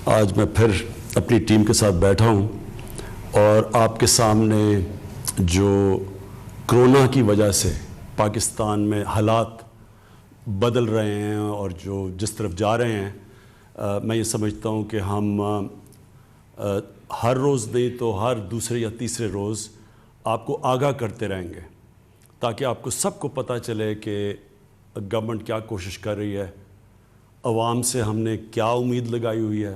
آج میں پھر اپنی ٹیم کے ساتھ بیٹھا ہوں اور آپ کے سامنے جو کرونا کی وجہ سے پاکستان میں حالات بدل رہے ہیں اور جو جس طرف جا رہے ہیں، میں یہ سمجھتا ہوں کہ ہم ہر روز نہیں تو ہر دوسرے یا تیسرے روز آپ کو آگاہ کرتے رہیں گے تاکہ آپ کو سب کو پتہ چلے کہ گورنمنٹ کیا کوشش کر رہی ہے، عوام سے ہم نے کیا امید لگائی ہوئی ہے،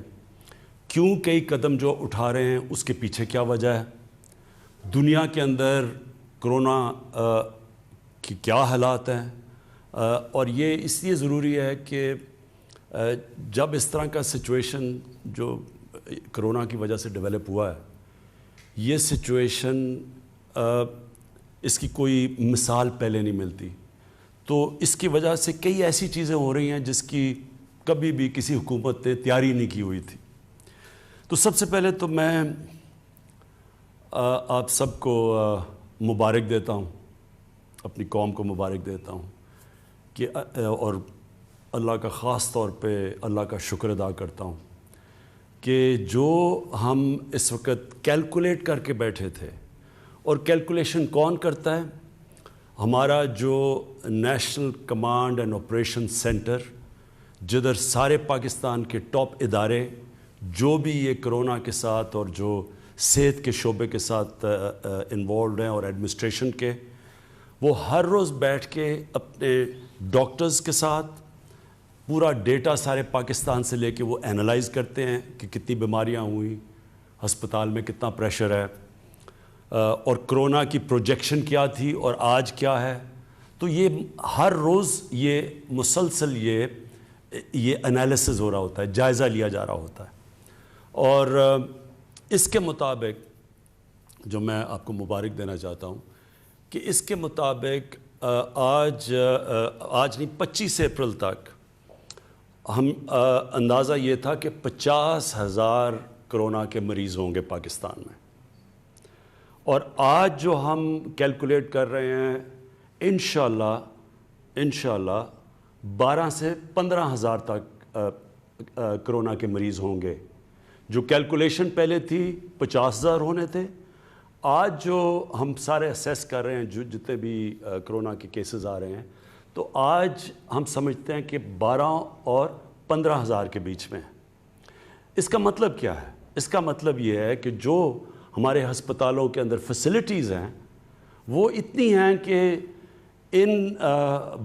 کیوں کئی قدم جو اٹھا رہے ہیں اس کے پیچھے کیا وجہ ہے، دنیا کے اندر کرونا کی کیا حالات ہیں، اور یہ اس لیے ضروری ہے کہ جب اس طرح کا سچویشن جو کرونا کی وجہ سے ڈیولپ ہوا ہے، یہ سچویشن اس کی کوئی مثال پہلے نہیں ملتی، تو اس کی وجہ سے کئی ایسی چیزیں ہو رہی ہیں جس کی کبھی بھی کسی حکومت نے تیاری نہیں کی ہوئی تھی۔ تو سب سے پہلے تو میں آپ سب کو مبارک دیتا ہوں، اپنی قوم کو مبارک دیتا ہوں کہ اور اللہ کا خاص طور پہ اللہ کا شکر ادا کرتا ہوں کہ جو ہم اس وقت کیلکولیٹ کر کے بیٹھے تھے، اور کیلکولیشن کون کرتا ہے؟ ہمارا جو national command and operation centre, جدھر سارے پاکستان کے ٹاپ ادارے جو بھی یہ کرونا کے ساتھ اور جو صحت کے شعبے کے ساتھ انوالوڈ ہیں اور ایڈمنسٹریشن کے، وہ ہر روز بیٹھ کے اپنے ڈاکٹرز کے ساتھ پورا ڈیٹا سارے پاکستان سے لے کے وہ اینالائز کرتے ہیں کہ کتنی بیماریاں ہوئیں، ہسپتال میں کتنا پریشر ہے، اور کرونا کی پروجیکشن کیا تھی اور آج کیا ہے۔ تو یہ ہر روز یہ مسلسل یہ انالیسز ہو رہا ہوتا ہے، جائزہ لیا جا رہا ہوتا ہے، اور اس کے مطابق جو میں آپ کو مبارک دینا چاہتا ہوں کہ اس کے مطابق آج نہیں 25 اپریل تک ہم اندازہ یہ تھا کہ 50,000 کرونا کے مریض ہوں گے پاکستان میں، اور آج جو ہم کیلکولیٹ کر رہے ہیں انشاءاللہ 12 سے 15,000 تک کرونا کے مریض ہوں گے۔ جو کیلکولیشن پہلے تھی 50,000 ہونے تھے، آج جو ہم سارے اسیس کر رہے ہیں جو جتنے بھی کرونا کے کیسز آ رہے ہیں، تو آج ہم سمجھتے ہیں کہ 12 اور 15,000 کے بیچ میں ہے۔ اس کا مطلب کیا ہے؟ اس کا مطلب یہ ہے کہ جو ہمارے ہسپتالوں کے اندر فیسلٹیز ہیں وہ اتنی ہیں کہ ان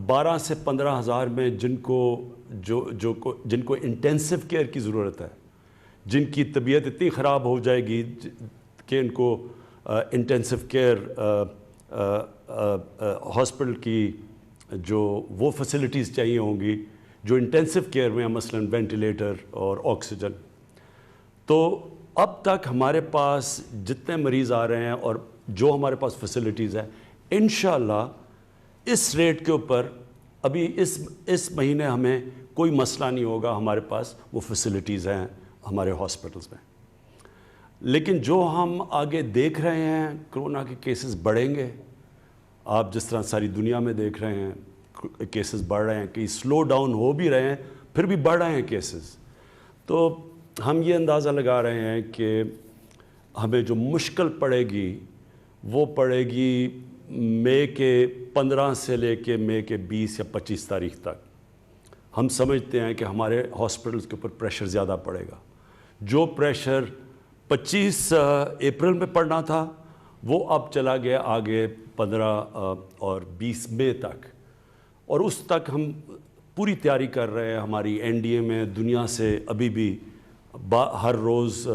12 سے 15,000 میں جن کو انٹینسو کیئر کی ضرورت ہے، جن کی طبیعت اتنی خراب ہو جائے گی کہ ان کو انٹینسو کیئر ہاسپٹل کی جو وہ فیسلٹیز چاہیے ہوں گی جو انٹینسو کیئر میں ہیں، مثلاً وینٹیلیٹر اور آکسیجن، تو اب تک ہمارے پاس جتنے مریض آ رہے ہیں اور جو ہمارے پاس فیسلٹیز ہیں، انشاءاللہ اس ریٹ کے اوپر ابھی اس مہینے ہمیں کوئی مسئلہ نہیں ہوگا، ہمارے پاس وہ فیسلٹیز ہیں ہمارے ہاسپٹلز میں۔ لیکن جو ہم آگے دیکھ رہے ہیں کرونا کے کیسز بڑھیں گے، آپ جس طرح ساری دنیا میں دیکھ رہے ہیں کیسز بڑھ رہے ہیں، کہ سلو ڈاؤن ہو بھی رہے ہیں پھر بھی بڑھ رہے ہیں کیسز، تو ہم یہ اندازہ لگا رہے ہیں کہ ہمیں جو مشکل پڑے گی وہ پڑے گی مئی کے 15 سے لے کے مئی کے 20 یا 25 تاریخ تک۔ ہم سمجھتے ہیں کہ ہمارے ہاسپٹلز کے اوپر پریشر زیادہ پڑے گا۔ جو پریشر 25 اپریل میں پڑنا تھا وہ اب چلا گیا آگے 15 اور 20 مئی تک، اور اس تک ہم پوری تیاری کر رہے ہیں۔ ہماری این ڈی اے میں دنیا سے ابھی بھی ہر روز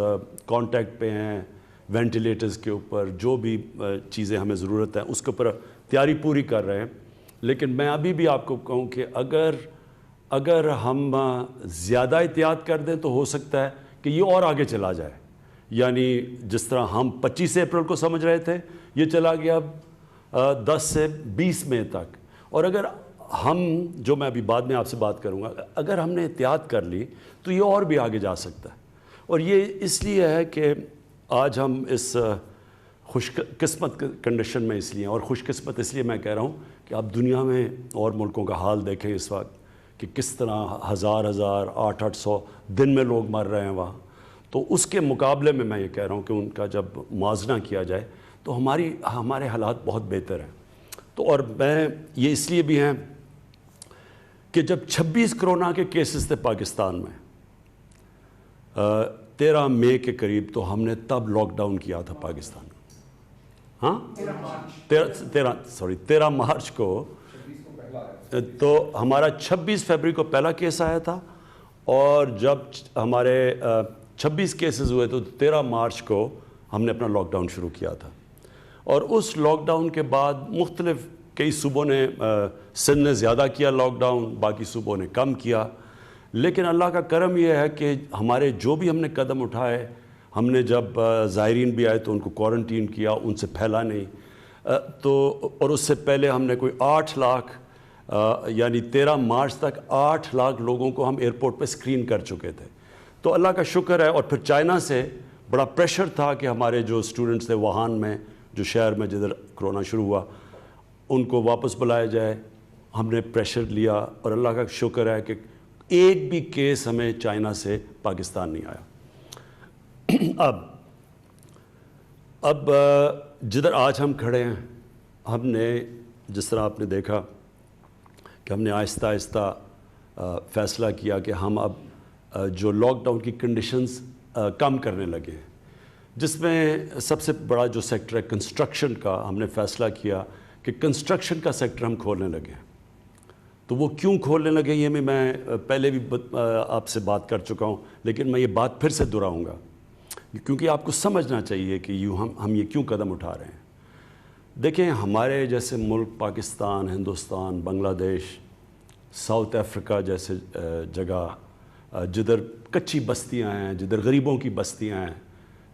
کانٹیکٹ پہ ہیں، وینٹیلیٹرز کے اوپر جو بھی چیزیں ہمیں ضرورت ہے اس کے اوپر تیاری پوری کر رہے ہیں۔ لیکن میں ابھی بھی آپ کو کہوں کہ اگر ہم زیادہ احتیاط کر دیں تو ہو سکتا ہے کہ یہ اور آگے چلا جائے، یعنی جس طرح ہم 25 اپریل کو سمجھ رہے تھے یہ چلا گیا اب 10 سے 20 مئی تک، اور اگر ہم جو میں ابھی بعد میں آپ سے بات کروں گا، اگر ہم نے احتیاط کر لی تو یہ اور بھی آگے جا سکتا ہے۔ اور یہ اس لیے ہے کہ آج ہم اس خوش قسمت کنڈیشن میں اس لیے، اور خوش قسمت اس لیے میں کہہ رہا ہوں کہ آپ دنیا میں اور ملکوں کا حال دیکھیں اس وقت کہ کس طرح ہزار 800 دن میں لوگ مر رہے ہیں وہاں. تو اس کے مقابلے میں یہ کہہ رہا ہوں کہ ان کا جب موازنہ کیا جائے تو ہمارے حالات بہت بہتر ہیں. تو اور میں یہ اس لیے بھی ہیں کہ جب 26 کرونا کے کیسز تھے پاکستان میں 13 مئی کے قریب، تو ہم نے تب لاک ڈاؤن کیا تھا پاکستان میں. ہاں 13 مارچ کو، تو ہمارا 26 فروری کو پہلا کیس آیا تھا، اور جب ہمارے 26 کیسز ہوئے تو 13 مارچ کو ہم نے اپنا لاک ڈاؤن شروع کیا تھا. اور اس لاک ڈاؤن کے بعد مختلف کئی صوبوں نے، سندھ نے زیادہ کیا لاک ڈاؤن، باقی صوبوں نے کم کیا. لیکن اللہ کا کرم یہ ہے کہ ہمارے جو بھی ہم نے قدم اٹھائے، ہم نے جب زائرین بھی آئے تو ان کو کوارنٹین کیا، ان سے پھیلا نہیں. اور اس سے پہلے ہم نے کوئی 8 لاکھ یعنی 13 مارچ تک 8 لاکھ لوگوں کو ہم ایئرپورٹ پہ اسکرین کر چکے تھے. تو اللہ کا شکر ہے. اور پھر چائنا سے بڑا پریشر تھا کہ ہمارے جو اسٹوڈنٹس تھے ووہان میں، جو شہر میں جدھر کرونا شروع ہوا، ان کو واپس بلایا جائے. ہم نے پریشر لیا، اور اللہ کا شکر ہے کہ ایک بھی کیس ہمیں چائنا سے پاکستان نہیں آیا. اب جدھر آج ہم کھڑے ہیں، ہم نے جس طرح آپ نے دیکھا کہ ہم نے آہستہ آہستہ فیصلہ کیا کہ ہم اب جو لاک ڈاؤن کی کنڈیشنز کم کرنے لگے ہیں، جس میں سب سے بڑا جو سیکٹر ہے کنسٹرکشن کا، ہم نے فیصلہ کیا کہ کنسٹرکشن کا سیکٹر ہم کھولنے لگے ہیں. تو وہ کیوں کھولنے لگے یہ میں پہلے بھی آپ سے بات کر چکا ہوں، لیکن میں یہ بات پھر سے دہراؤں گا کیونکہ آپ کو سمجھنا چاہیے کہ ہم یہ کیوں قدم اٹھا رہے ہیں. دیکھیں، ہمارے جیسے ملک پاکستان، ہندوستان، بنگلہ دیش، ساؤتھ افریقہ جیسے جگہ، جدھر کچی بستیاں ہیں، جدھر غریبوں کی بستیاں ہیں،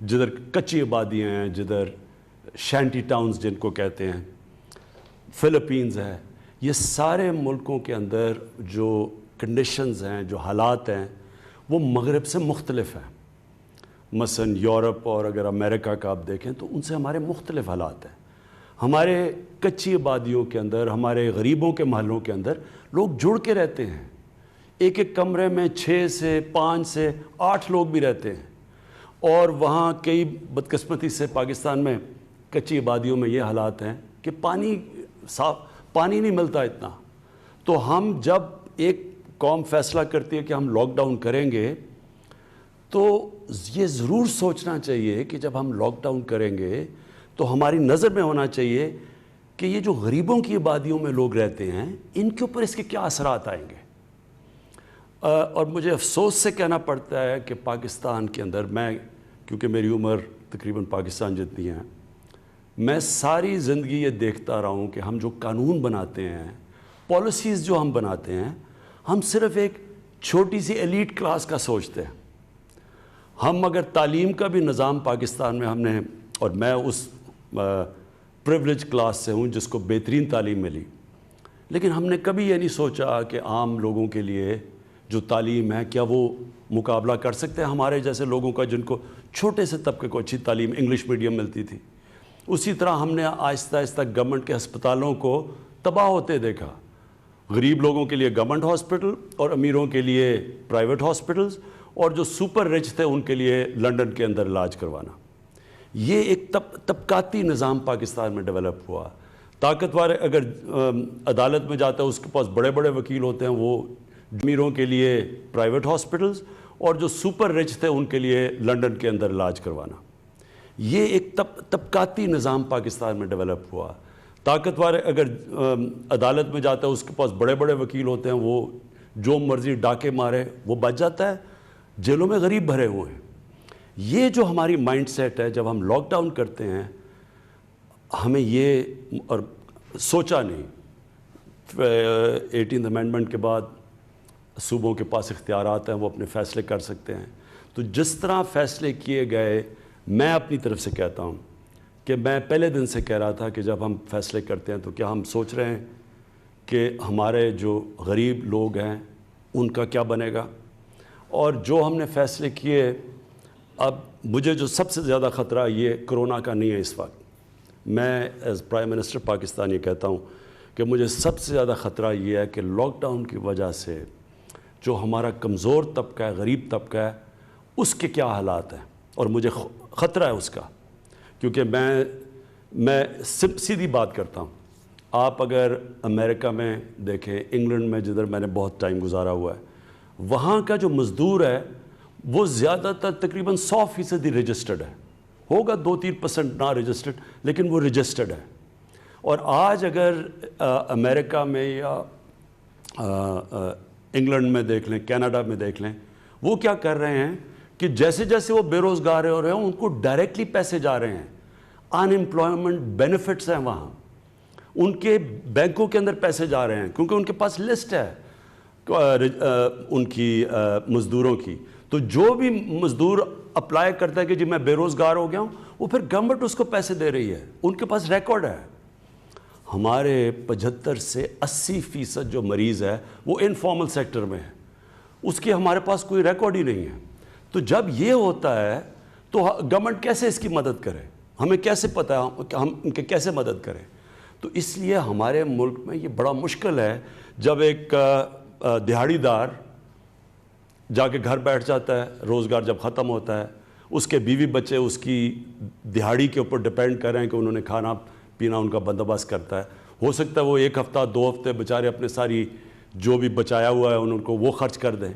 جدھر کچی آبادیاں ہیں، جدھر شینٹی ٹاؤنز جن کو کہتے ہیں، فلپینز ہے، یہ سارے ملکوں کے اندر جو کنڈیشنز ہیں، جو حالات ہیں، وہ مغرب سے مختلف ہیں. مثلا یورپ اور اگر امریکہ کا آپ دیکھیں تو ان سے ہمارے مختلف حالات ہیں. ہمارے کچی آبادیوں کے اندر، ہمارے غریبوں کے محلوں کے اندر لوگ جڑ کے رہتے ہیں. ایک کمرے میں 6 سے 5 سے 8 لوگ بھی رہتے ہیں. اور وہاں کئی بدقسمتی سے پاکستان میں کچی آبادیوں میں یہ حالات ہیں کہ پانی نہیں ملتا اتنا. تو ہم جب ایک قوم فیصلہ کرتی ہے کہ ہم لاک ڈاؤن کریں گے، تو یہ ضرور سوچنا چاہیے کہ جب ہم لاک ڈاؤن کریں گے تو ہماری نظر میں ہونا چاہیے کہ یہ جو غریبوں کی آبادیوں میں لوگ رہتے ہیں، ان کے اوپر اس کے کیا اثرات آئیں گے. اور مجھے افسوس سے کہنا پڑتا ہے کہ پاکستان کے اندر، کیونکہ میری عمر تقریباً پاکستان جتنی ہے، میں ساری زندگی یہ دیکھتا رہا ہوں کہ ہم جو قانون بناتے ہیں، پالیسیز جو ہم بناتے ہیں، ہم صرف ایک چھوٹی سی ایلیٹ کلاس کا سوچتے ہیں. ہم اگر تعلیم کا بھی نظام پاکستان میں ہم نے، اور میں اس پریولیج کلاس سے ہوں جس کو بہترین تعلیم ملی، لیکن ہم نے کبھی یہ نہیں سوچا کہ عام لوگوں کے لیے جو تعلیم ہے کیا وہ مقابلہ کر سکتے ہیں ہمارے جیسے لوگوں کا جن کو چھوٹے سے طبقے کو اچھی تعلیم انگلش میڈیم ملتی تھی. اسی طرح ہم نے آہستہ آہستہ گورنمنٹ کے ہسپتالوں کو تباہ ہوتے دیکھا. غریب لوگوں کے لیے گورنمنٹ ہاسپٹل اور امیروں کے لیے پرائیویٹ ہاسپٹلز، اور جو سپر رچ تھے ان کے لیے لنڈن کے اندر علاج کروانا. یہ ایک طبقاتی نظام پاکستان میں ڈیولپ ہوا. طاقتور اگر عدالت میں جاتا ہے اس کے پاس بڑے بڑے وکیل ہوتے ہیں، وہ امیروں کے لیے پرائیویٹ ہاسپٹلز اور جو سپر رچ تھے ان کے لیے لنڈن کے اندر علاج کروانا. یہ ایک طبقاتی نظام پاکستان میں ڈیولپ ہوا. طاقتور اگر عدالت میں جاتا ہے اس کے پاس بڑے بڑے وکیل ہوتے ہیں، وہ جو مرضی ڈاکے مارے وہ بچ جاتا ہے. جیلوں میں غریب بھرے ہوئے ہیں. یہ جو ہماری مائنڈ سیٹ ہے، جب ہم لاک ڈاؤن کرتے ہیں ہمیں یہ اور سوچا نہیں. 18 امینڈمنٹ کے بعد صوبوں کے پاس اختیارات ہیں، وہ اپنے فیصلے کر سکتے ہیں. تو جس طرح فیصلے کیے گئے، میں اپنی طرف سے کہتا ہوں کہ میں پہلے دن سے کہہ رہا تھا کہ جب ہم فیصلے کرتے ہیں تو کیا ہم سوچ رہے ہیں کہ ہمارے جو غریب لوگ ہیں ان کا کیا بنے گا. اور جو ہم نے فیصلے کیے، اب مجھے جو سب سے زیادہ خطرہ یہ کرونا کا نہیں ہے اس وقت. میں ایز پرائم منسٹر پاکستان یہ کہتا ہوں کہ مجھے سب سے زیادہ خطرہ یہ ہے کہ لاک ڈاؤن کی وجہ سے جو ہمارا کمزور طبقہ ہے، غریب طبقہ ہے، اس کے کیا حالات ہیں، اور مجھے خطرہ ہے اس کا. کیونکہ میں سیدھی بات کرتا ہوں. آپ اگر امریکہ میں دیکھیں، انگلینڈ میں جدھر میں نے بہت ٹائم گزارا ہوا ہے، وہاں کا جو مزدور ہے وہ زیادہ تر تقریباً 100% رجسٹرڈ ہے. ہوگا 2-3% نا رجسٹرڈ، لیکن وہ رجسٹرڈ ہے. اور آج اگر امریکہ میں یا انگلینڈ میں دیکھ لیں، کینیڈا میں دیکھ لیں، وہ کیا کر رہے ہیں کہ جیسے جیسے وہ بے روزگار ہو رہے ہیں ان کو ڈائریکٹلی پیسے جا رہے ہیں. ان امپلائمنٹ بینیفٹس ہیں وہاں، ان کے بینکوں کے اندر پیسے جا رہے ہیں، کیونکہ ان کے پاس لسٹ ہے ان کی مزدوروں کی. تو جو بھی مزدور اپلائی کرتا ہے کہ جی میں بے روزگار ہو گیا ہوں، وہ پھر گورنمنٹ اس کو پیسے دے رہی ہے، ان کے پاس ریکارڈ ہے. ہمارے 75 سے 80% جو مریض ہے وہ انفارمل سیکٹر میں ہے، اس کی ہمارے پاس کوئی ریکارڈ ہی نہیں ہے. تو جب یہ ہوتا ہے تو گورنمنٹ کیسے اس کی مدد کرے؟ ہمیں کیسے پتہ ہے کہ ہم ان کے کیسے مدد کریں؟ تو اس لیے ہمارے ملک میں یہ بڑا مشکل ہے جب ایک دہاڑی دار جا کے گھر بیٹھ جاتا ہے، روزگار جب ختم ہوتا ہے، اس کے بیوی بچے اس کی دہاڑی کے اوپر ڈپینڈ کر رہے ہیں کہ انہوں نے کھانا پینا ان کا بندوبست کرتا ہے. ہو سکتا ہے وہ 1 ہفتہ 2 ہفتے بیچارے اپنے ساری جو بھی بچایا ہوا ہے ان کو وہ خرچ کر دیں.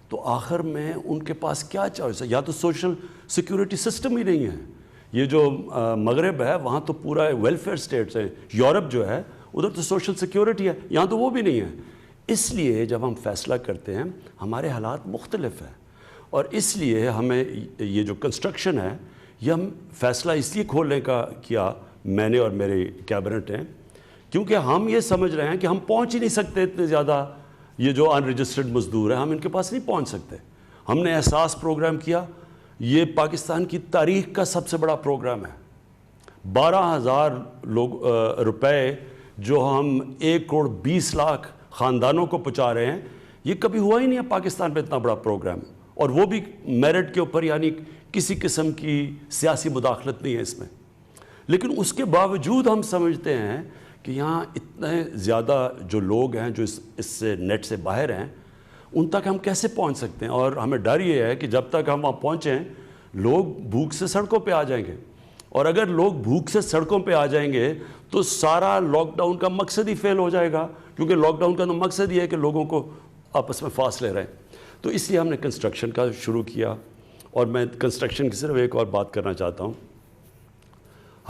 تو آخر میں ان کے پاس کیا چوائس ہے؟ یا تو سوشل سیکیورٹی سسٹم ہی نہیں ہے. یہ جو مغرب ہے وہاں تو پورا ویلفیئر اسٹیٹس ہیں، یورپ جو ہے ادھر تو سوشل سیکیورٹی ہے، یہاں تو وہ بھی نہیں ہے. اس لیے جب ہم فیصلہ کرتے ہیں ہمارے حالات مختلف ہیں، اور اس لیے ہمیں یہ جو کنسٹرکشن ہے یہ ہم فیصلہ اس لیے کھولنے کا کیا، میں نے اور میرے کیبنٹ ہیں، کیونکہ ہم یہ سمجھ رہے ہیں کہ ہم پہنچ ہی نہیں سکتے اتنے زیادہ. یہ جو ان رجسٹرڈ مزدور ہیں ہم ان کے پاس نہیں پہنچ سکتے. ہم نے احساس پروگرام کیا، یہ پاکستان کی تاریخ کا سب سے بڑا پروگرام ہے. 12,000 روپے جو ہم 1,20,00,000 خاندانوں کو پہنچا رہے ہیں، یہ کبھی ہوا ہی نہیں ہے پاکستان میں اتنا بڑا پروگرام. اور وہ بھی میرٹ کے اوپر، یعنی کسی قسم کی سیاسی مداخلت نہیں ہے اس میں. لیکن اس کے باوجود ہم سمجھتے ہیں کہ یہاں اتنے زیادہ جو لوگ ہیں جو اس سے نیٹ سے باہر ہیں، ان تک ہم کیسے پہنچ سکتے ہیں؟ اور ہمیں ڈر یہ ہے کہ جب تک ہم وہاں پہنچیں لوگ بھوک سے سڑکوں پہ آ جائیں گے. اور اگر لوگ بھوک سے سڑکوں پہ آ جائیں گے تو سارا لاک ڈاؤن کا مقصد ہی فیل ہو جائے گا، کیونکہ لاک ڈاؤن کا تو مقصد یہ ہے کہ لوگوں کو آپس میں فاصلے رہیں. تو اس لیے ہم نے کنسٹرکشن کا شروع کیا. اور میں کنسٹرکشن کی صرف ایک اور بات کرنا چاہتا ہوں.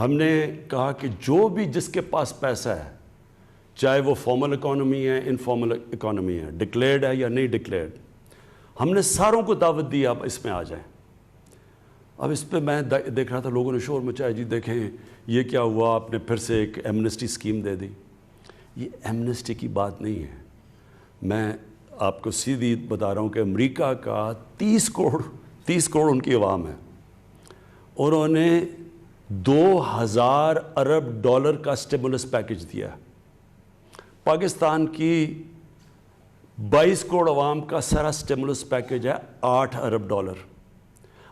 ہم نے کہا کہ جو بھی جس کے پاس پیسہ ہے، چاہے وہ فارمل اکانومی ہے، انفارمل اکانومی ہے، ڈکلیئرڈ ہے یا نہیں ڈکلیئرڈ، ہم نے ساروں کو دعوت دی آپ اس میں آ جائیں. اب اس پہ میں دیکھ رہا تھا لوگوں نے شور مچایا، جی دیکھیں یہ کیا ہوا، آپ نے پھر سے ایک ایمنسٹی اسکیم دے دی. یہ ایمنسٹی کی بات نہیں ہے. میں آپ کو سیدھی بتا رہا ہوں کہ امریکہ کا 30 کروڑ ان کی عوام ہے، اور انہوں نے $2,000 ارب کا اسٹیمولس پیکج دیا. پاکستان کی 22 کروڑ عوام کا سارا اسٹیمولس پیکج ہے $8 ارب.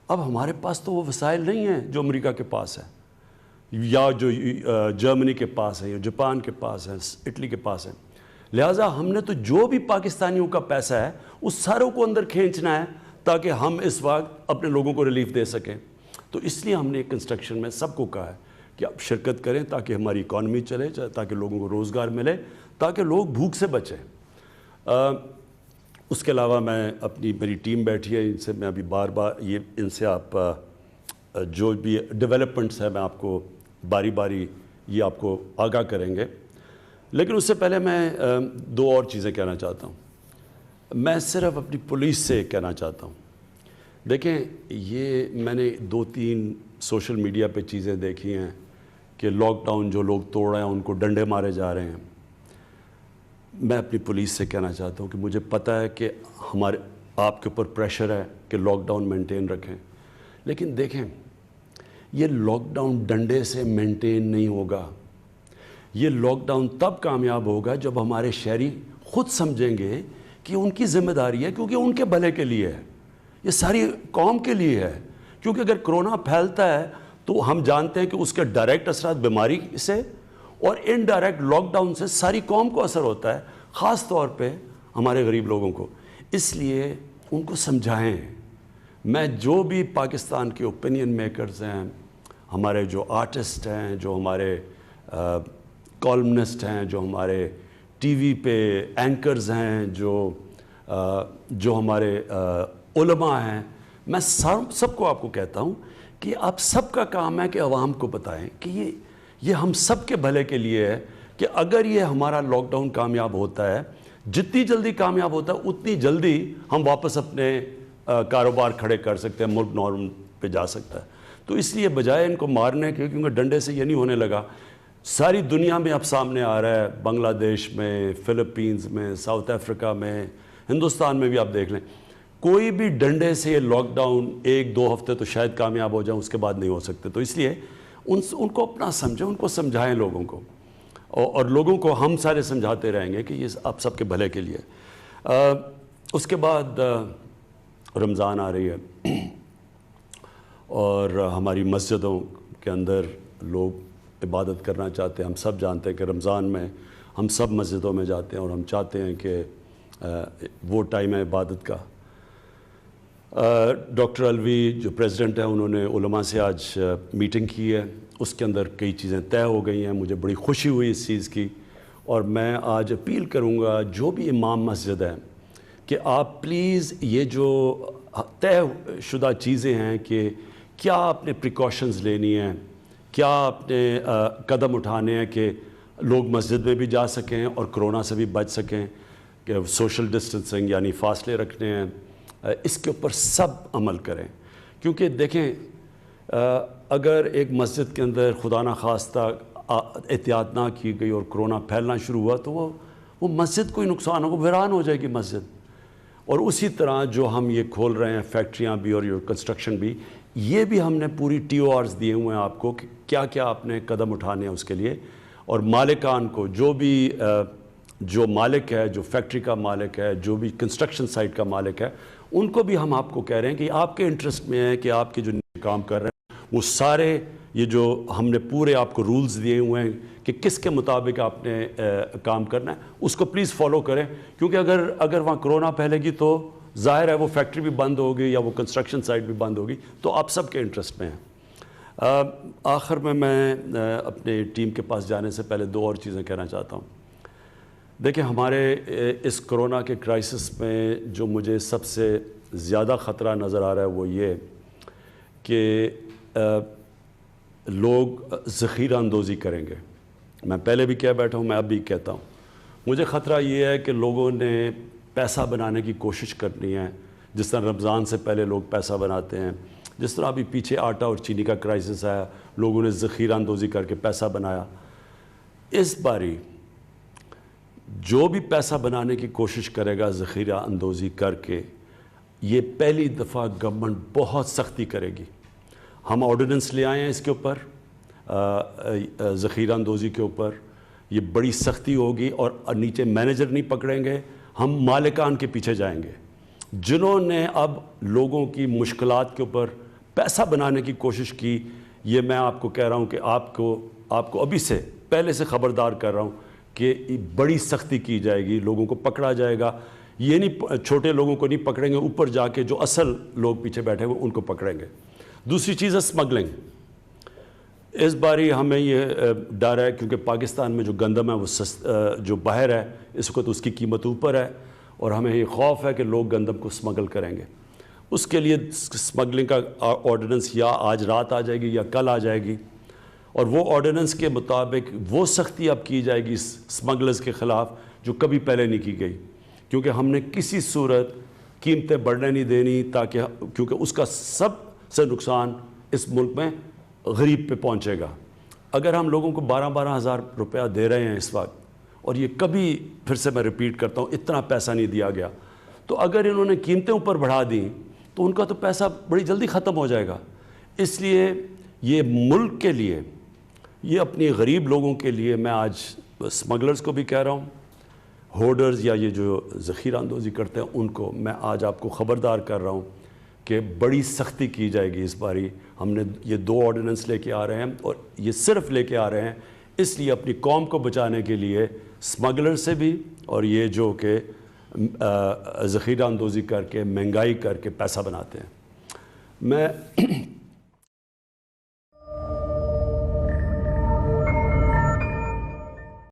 اب ہمارے پاس تو وہ وسائل نہیں ہیں جو امریکہ کے پاس ہے، یا جو جرمنی کے پاس ہے، یا جاپان کے پاس ہے، اٹلی کے پاس ہے. لہٰذا ہم نے تو جو بھی پاکستانیوں کا پیسہ ہے اس ساروں کو اندر کھینچنا ہے تاکہ ہم اس وقت اپنے لوگوں کو ریلیف دے سکیں. تو اس لیے ہم نے کنسٹرکشن میں سب کو کہا ہے کہ آپ شرکت کریں تاکہ ہماری اکانومی چلے، تاکہ لوگوں کو روزگار ملے، تاکہ لوگ بھوک سے بچیں. اس کے علاوہ میری ٹیم بیٹھی ہے، ان سے میں ابھی بار ان سے آپ جو بھی ڈیولپمنٹس ہیں میں آپ کو باری باری یہ آپ کو آگاہ کریں گے. لیکن اس سے پہلے میں 2 اور چیزیں کہنا چاہتا ہوں. میں صرف اپنی پولیس سے کہنا چاہتا ہوں. دیکھیں یہ میں نے 2-3 سوشل میڈیا پہ چیزیں دیکھی ہیں کہ لاک ڈاؤن جو لوگ توڑ رہے ہیں ان کو ڈنڈے مارے جا رہے ہیں. میں اپنی پولیس سے کہنا چاہتا ہوں کہ مجھے پتہ ہے کہ آپ کے اوپر پریشر ہے کہ لاک ڈاؤن مینٹین رکھیں، لیکن دیکھیں یہ لاک ڈاؤن ڈنڈے سے مینٹین نہیں ہوگا. یہ لاک ڈاؤن تب کامیاب ہوگا جب ہمارے شہری خود سمجھیں گے کہ ان کی ذمہ داری ہے، کیونکہ ان کے بھلے کے لیے ہے، یہ ساری قوم کے لیے ہے. کیونکہ اگر کرونا پھیلتا ہے تو ہم جانتے ہیں کہ اس کے ڈائریکٹ اثرات بیماری سے اور انڈائریکٹ لاک ڈاؤن سے ساری قوم کو اثر ہوتا ہے، خاص طور پہ ہمارے غریب لوگوں کو۔ اس لیے ان کو سمجھائیں۔ میں جو بھی پاکستان کے اوپینین میکرز ہیں، ہمارے جو آرٹسٹ ہیں، جو ہمارے کالمنسٹ ہیں، جو ہمارے ٹی وی پہ اینکرز ہیں، جو ہمارے علماء ہیں، میں سب کو آپ کو کہتا ہوں کہ آپ سب کا کام ہے کہ عوام کو بتائیں کہ یہ ہم سب کے بھلے کے لیے ہے کہ اگر یہ ہمارا لاک ڈاؤن کامیاب ہوتا ہے، جتنی جلدی کامیاب ہوتا ہے اتنی جلدی ہم واپس اپنے کاروبار کھڑے کر سکتے ہیں، ملک نارم پہ جا سکتا ہے۔ تو اس لیے بجائے ان کو مارنے کے، کیونکہ ڈنڈے سے یہ نہیں ہونے لگا، ساری دنیا میں اب سامنے آ رہا ہے، بنگلہ دیش میں، فلپینز میں، ساؤتھ افریقہ میں، ہندوستان میں بھی آپ دیکھ لیں، کوئی بھی ڈنڈے سے یہ لاک ڈاؤن 1-2 ہفتے تو شاید کامیاب ہو جائیں، اس کے بعد نہیں ہو سکتے۔ تو اس لیے ان کو اپنا سمجھیں، ان کو سمجھائیں لوگوں کو، اور لوگوں کو ہم سارے سمجھاتے رہیں گے کہ یہ آپ سب کے بھلے کے لیے۔ اس کے بعد رمضان آ رہی ہے، اور ہماری مسجدوں کے اندر لوگ عبادت کرنا چاہتے ہیں۔ ہم سب جانتے ہیں کہ رمضان میں ہم سب مسجدوں میں جاتے ہیں، اور ہم چاہتے ہیں کہ وہ ٹائم ہے عبادت کا۔ ڈاکٹر الوی جو پریزیڈنٹ ہیں، انہوں نے علماء سے آج میٹنگ کی ہے، اس کے اندر کئی چیزیں طے ہو گئی ہیں، مجھے بڑی خوشی ہوئی اس چیز کی، اور میں آج اپیل کروں گا جو بھی امام مسجد ہیں کہ آپ پلیز یہ جو طے شدہ چیزیں ہیں کہ کیا آپ نے پریکاشنز لینی ہیں، کیا آپ نے قدم اٹھانے ہیں کہ لوگ مسجد میں بھی جا سکیں اور کرونا سے بھی بچ سکیں، کہ سوشل ڈسٹنسنگ یعنی فاصلے رکھنے ہیں، اس کے اوپر سب عمل کریں۔ کیونکہ دیکھیں، اگر ایک مسجد کے اندر خدا نخواستہ احتیاط نہ کی گئی اور کرونا پھیلنا شروع ہوا تو وہ مسجد کو ہی نقصان ہوگا، ویران ہو جائے گی مسجد۔ اور اسی طرح جو ہم یہ کھول رہے ہیں فیکٹریاں بھی اور یہ کنسٹرکشن بھی، یہ بھی ہم نے پوری TORs دیے ہوئے ہیں آپ کو کہ کیا کیا آپ نے قدم اٹھانے ہیں اس کے لیے، اور مالکان کو، جو مالک ہے، جو فیکٹری کا مالک ہے، جو بھی کنسٹرکشن سائٹ کا مالک ہے، ان کو بھی ہم آپ کو کہہ رہے ہیں کہ آپ کے انٹرسٹ میں ہے کہ آپ کے جو کام کر رہے ہیں وہ سارے، یہ جو ہم نے پورے آپ کو رولز دیے ہوئے ہیں کہ کس کے مطابق آپ نے کام کرنا ہے، اس کو پلیز فالو کریں۔ کیونکہ اگر وہاں کرونا پھیلے گی تو ظاہر ہے وہ فیکٹری بھی بند ہوگی یا وہ کنسٹرکشن سائٹ بھی بند ہوگی، تو آپ سب کے انٹرسٹ میں ہیں۔ آخر میں اپنے ٹیم کے پاس جانے سے پہلے 2 اور چیزیں کہنا چاہتا ہوں۔ دیکھیں، ہمارے اس کرونا کے کرائسس میں جو مجھے سب سے زیادہ خطرہ نظر آ رہا ہے وہ یہ کہ لوگ ذخیرہ اندوزی کریں گے۔ میں پہلے بھی کہہ بیٹھا ہوں، میں اب بھی کہتا ہوں، مجھے خطرہ یہ ہے کہ لوگوں نے پیسہ بنانے کی کوشش کرنی ہے، جس طرح رمضان سے پہلے لوگ پیسہ بناتے ہیں، جس طرح ابھی پیچھے آٹا اور چینی کا کرائسس آیا، لوگوں نے ذخیرہ اندوزی کر کے پیسہ بنایا۔ اس باری جو بھی پیسہ بنانے کی کوشش کرے گا ذخیرہ اندوزی کر کے، یہ پہلی دفعہ گورنمنٹ بہت سختی کرے گی۔ ہم آرڈیننس لے آئے ہیں اس کے اوپر، ذخیرہ اندوزی کے اوپر، یہ بڑی سختی ہوگی، اور نیچے مینیجر نہیں پکڑیں گے، ہم مالکان کے پیچھے جائیں گے جنہوں نے اب لوگوں کی مشکلات کے اوپر پیسہ بنانے کی کوشش کی۔ یہ میں آپ کو کہہ رہا ہوں کہ آپ کو ابھی سے پہلے سے خبردار کر رہا ہوں کہ بڑی سختی کی جائے گی، لوگوں کو پکڑا جائے گا۔ یہ نہیں، چھوٹے لوگوں کو نہیں پکڑیں گے، اوپر جا کے جو اصل لوگ پیچھے بیٹھے ہوئے ان کو پکڑیں گے۔ دوسری چیز ہے اسمگلنگ۔ اس باری ہمیں یہ ڈر ہے کیونکہ پاکستان میں جو گندم ہے وہ جو باہر ہے اس وقت اس کی قیمت اوپر ہے، اور ہمیں یہ خوف ہے کہ لوگ گندم کو اسمگل کریں گے۔ اس کے لیے اسمگلنگ کا آرڈیننس یا آج رات آ جائے گی یا کل آ جائے گی، اور وہ آرڈیننس کے مطابق وہ سختی اب کی جائے گی اسمگلرز کے خلاف جو کبھی پہلے نہیں کی گئی، کیونکہ ہم نے کسی صورت قیمتیں بڑھنے نہیں دینی، کیونکہ اس کا سب سے نقصان اس ملک میں غریب پہ پہنچے گا۔ اگر ہم لوگوں کو 12 ہزار روپیہ دے رہے ہیں اس وقت، اور یہ کبھی، پھر سے میں ریپیٹ کرتا ہوں، اتنا پیسہ نہیں دیا گیا، تو اگر انہوں نے قیمتیں اوپر بڑھا دیں تو ان کا تو پیسہ بڑی جلدی ختم ہو جائے گا۔ اس لیے یہ ملک کے لیے، یہ اپنی غریب لوگوں کے لیے، میں آج اسمگلرز کو بھی کہہ رہا ہوں، ہولڈرز یا یہ جو ذخیرہ اندوزی کرتے ہیں ان کو میں آج آپ کو خبردار کر رہا ہوں کہ بڑی سختی کی جائے گی اس باری۔ ہم نے یہ 2 آرڈیننس لے کے آ رہے ہیں، اور یہ صرف لے کے آ رہے ہیں اس لیے اپنی قوم کو بچانے کے لیے اسمگلر سے بھی اور یہ جو کہ ذخیرہ اندوزی کر کے مہنگائی کر کے پیسہ بناتے ہیں. میں